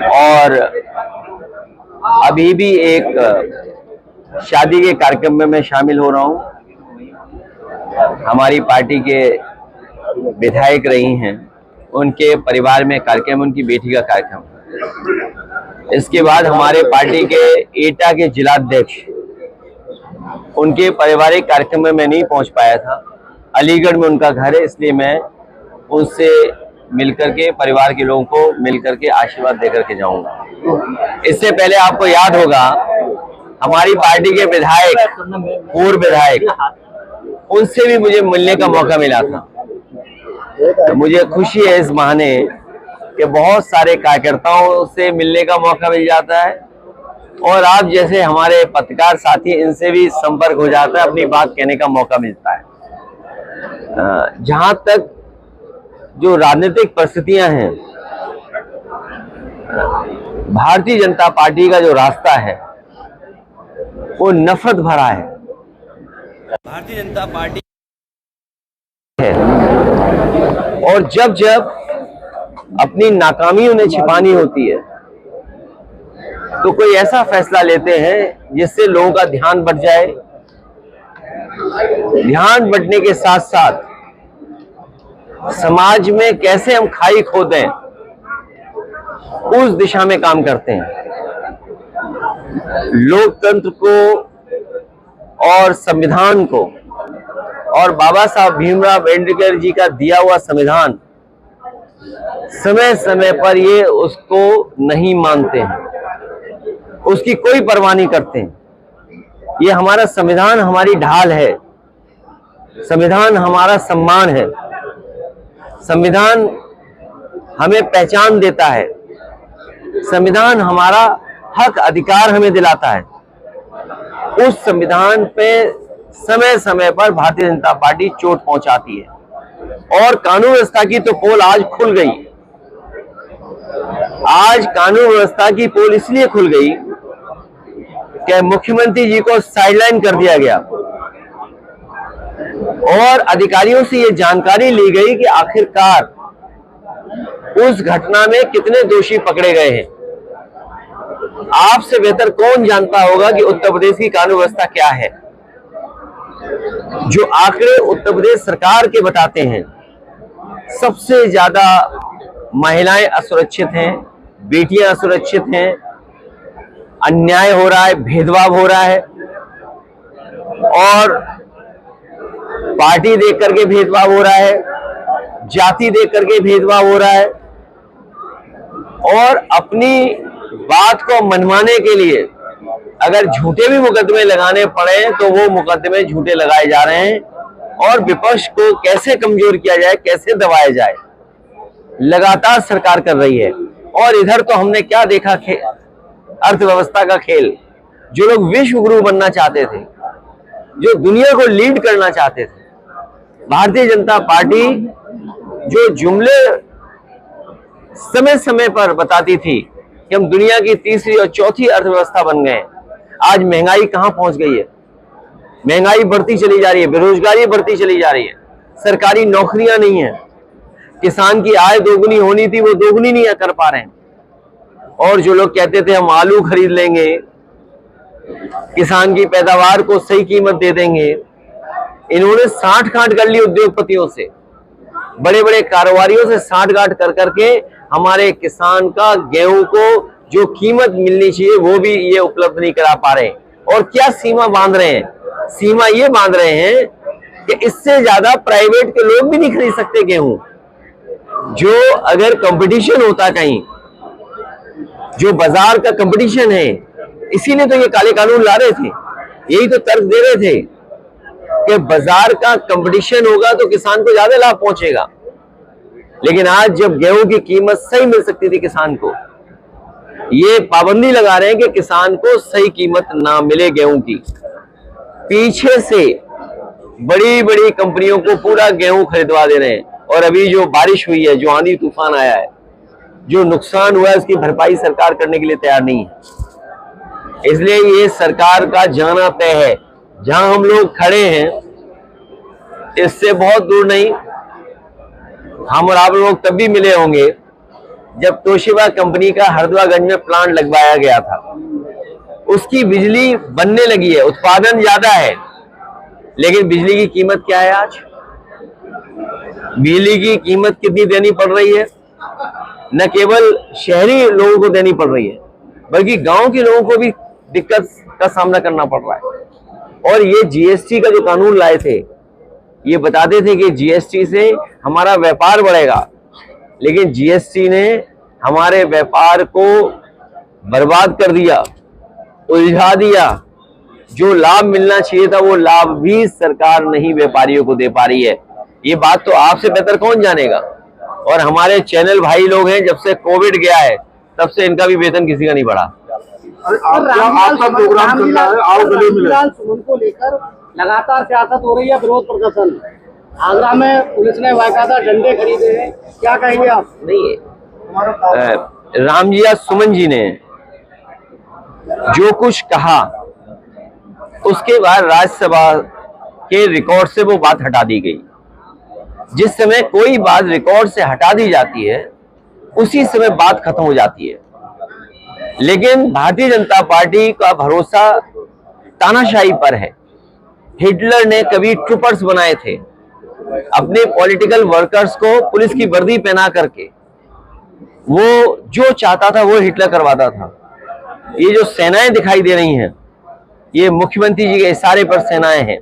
और अभी भी एक शादी के कार्यक्रम में मैं शामिल हो रहा हूं। हमारी पार्टी के विधायक रही हैं, उनके परिवार में कार्यक्रम, उनकी बेटी का कार्यक्रम। इसके बाद हमारे पार्टी के एटा के जिलाध्यक्ष, उनके पारिवारिक कार्यक्रम में मैं नहीं पहुंच पाया था। अलीगढ़ में उनका घर है, इसलिए मैं उनसे मिलकर के, परिवार के लोगों को मिलकर के आशीर्वाद देकर के जाऊंगा। इससे पहले आपको याद होगा, हमारी पार्टी के विधायक, पूर्व विधायक, उनसे भी मुझे मिलने का मौका मिला था। तो मुझे खुशी है इस बहाने कि बहुत सारे कार्यकर्ताओं से मिलने का मौका मिल जाता है, और आप जैसे हमारे पत्रकार साथी, इनसे भी संपर्क हो जाता है, अपनी बात कहने का मौका मिलता है। जहां तक जो राजनीतिक परिस्थितियां हैं, भारतीय जनता पार्टी का जो रास्ता है वो नफरत भरा है। भारतीय जनता पार्टी है, और जब जब अपनी नाकामी उन्हें छिपानी होती है तो कोई ऐसा फैसला लेते हैं जिससे लोगों का ध्यान बढ़ जाए। ध्यान बढ़ने के साथ साथ समाज में कैसे हम खाई खोदें, उस दिशा में काम करते हैं। लोकतंत्र को और संविधान को, और बाबा साहब भीमराव अम्बेडकर जी का दिया हुआ संविधान, समय समय पर ये उसको नहीं मानते हैं, उसकी कोई परवाह नहीं करते हैं। ये हमारा संविधान हमारी ढाल है, संविधान हमारा सम्मान है, संविधान हमें पहचान देता है, संविधान हमारा हक अधिकार हमें दिलाता है। उस संविधान पे समय समय पर भारतीय जनता पार्टी चोट पहुंचाती है, और कानून व्यवस्था की तो पोल आज खुल गई। आज कानून व्यवस्था की पोल इसलिए खुल गई कि मुख्यमंत्री जी को साइडलाइन कर दिया गया, और अधिकारियों से ये जानकारी ली गई कि आखिरकार उस घटना में कितने दोषी पकड़े गए हैं। आपसे बेहतर कौन जानता होगा कि उत्तर प्रदेश की कानून व्यवस्था क्या है। जो आंकड़े उत्तर प्रदेश सरकार के बताते हैं, सबसे ज्यादा महिलाएं असुरक्षित हैं, बेटियां असुरक्षित हैं, अन्याय हो रहा है, भेदभाव हो रहा है, और पार्टी देख करके भेदभाव हो रहा है, जाति देख करके भेदभाव हो रहा है, और अपनी बात को मनवाने के लिए अगर झूठे भी मुकदमे लगाने पड़े तो वो मुकदमे झूठे लगाए जा रहे हैं, और विपक्ष को कैसे कमजोर किया जाए, कैसे दबाया जाए, लगातार सरकार कर रही है। और इधर तो हमने क्या देखा, अर्थव्यवस्था का खेल। जो लोग विश्व गुरु बनना चाहते थे, जो दुनिया को लीड करना चाहते थे, भारतीय जनता पार्टी जो जुमले समय समय पर बताती थी कि हम दुनिया की तीसरी और चौथी अर्थव्यवस्था बन गए, आज महंगाई कहां पहुंच गई है। महंगाई बढ़ती चली जा रही है, बेरोजगारी बढ़ती चली जा रही है, सरकारी नौकरियां नहीं है, किसान की आय दोगुनी होनी थी वो दोगुनी नहीं कर पा रहे हैं। और जो लोग कहते थे हम आलू खरीद लेंगे, किसान की पैदावार को सही कीमत दे देंगे, इन्होंने साठ-गांठ कर ली उद्योगपतियों से, बड़े बड़े कारोबारियों से साठ-गांठ कर करके हमारे किसान का गेहूं को जो कीमत मिलनी चाहिए वो भी ये उपलब्ध नहीं करा पा रहे। और क्या सीमा बांध रहे हैं, सीमा ये बांध रहे हैं कि इससे ज्यादा प्राइवेट के लोग भी नहीं खरीद सकते गेहूं। जो अगर कंपटीशन होता कहीं, जो बाजार का कंपटीशन है, इसीलिए तो ये काले कानून ला रहे थे, यही तो तर्क दे रहे थे कि बाजार का कंपटीशन होगा तो किसान को ज्यादा लाभ पहुंचेगा। लेकिन आज जब गेहूं की कीमत सही मिल सकती थी किसान को, ये पाबंदी लगा रहे हैं कि किसान को सही कीमत ना मिले गेहूं की। पीछे से बड़ी बड़ी कंपनियों को पूरा गेहूं खरीदवा दे रहे हैं, और अभी जो बारिश हुई है, जो आंधी तूफान आया है, जो नुकसान हुआ है, उसकी भरपाई सरकार करने के लिए तैयार नहीं है। इसलिए ये सरकार का जाना तय है। जहां हम लोग खड़े हैं, इससे बहुत दूर नहीं, हम और आप लोग तब भी मिले होंगे जब तोशिबा कंपनी का हरदुआगंज में प्लांट लगवाया गया था, उसकी बिजली बनने लगी है, उत्पादन ज्यादा है, लेकिन बिजली की कीमत क्या है आज? बिजली की कीमत कितनी देनी पड़ रही है? न केवल शहरी लोगों को देनी पड़ रही है, बल्कि गांव के लोगों को भी दिक्कत का सामना करना पड़ रहा है। और ये जीएसटी का जो कानून लाए थे, ये बताते थे कि जीएसटी से हमारा व्यापार बढ़ेगा, लेकिन जीएसटी ने हमारे व्यापार को बर्बाद कर दिया, उलझा दिया। जो लाभ मिलना चाहिए था वो लाभ भी सरकार नहीं व्यापारियों को दे पा रही है। ये बात तो आपसे बेहतर कौन जानेगा। और हमारे चैनल भाई लोग हैं, जब से कोविड गया है तब से इनका भी वेतन किसी का नहीं बढ़ा। आपका प्रोग्राम चल रहा है, आओ गले मिले सुमन को लेकर लगातार सियासत हो रही है, विरोध प्रदर्शन। आगरा में पुलिस ने बाकायदा झंडे खरीदे हैं, क्या कहेंगे आप? नहीं, रामजिया सुमन जी ने जो कुछ कहा उसके बाद राज्यसभा के रिकॉर्ड से वो बात हटा दी गई। जिस समय कोई बात रिकॉर्ड से हटा दी जाती है उसी समय बात खत्म हो जाती है। लेकिन भारतीय जनता पार्टी का भरोसा तानाशाही पर है। हिटलर ने कभी ट्रूपर्स बनाए थे, अपने पॉलिटिकल वर्कर्स को पुलिस की वर्दी पहना करके वो जो चाहता था वो हिटलर करवाता था। ये जो सेनाएं दिखाई दे रही हैं, ये मुख्यमंत्री जी के इशारे पर सेनाएं हैं।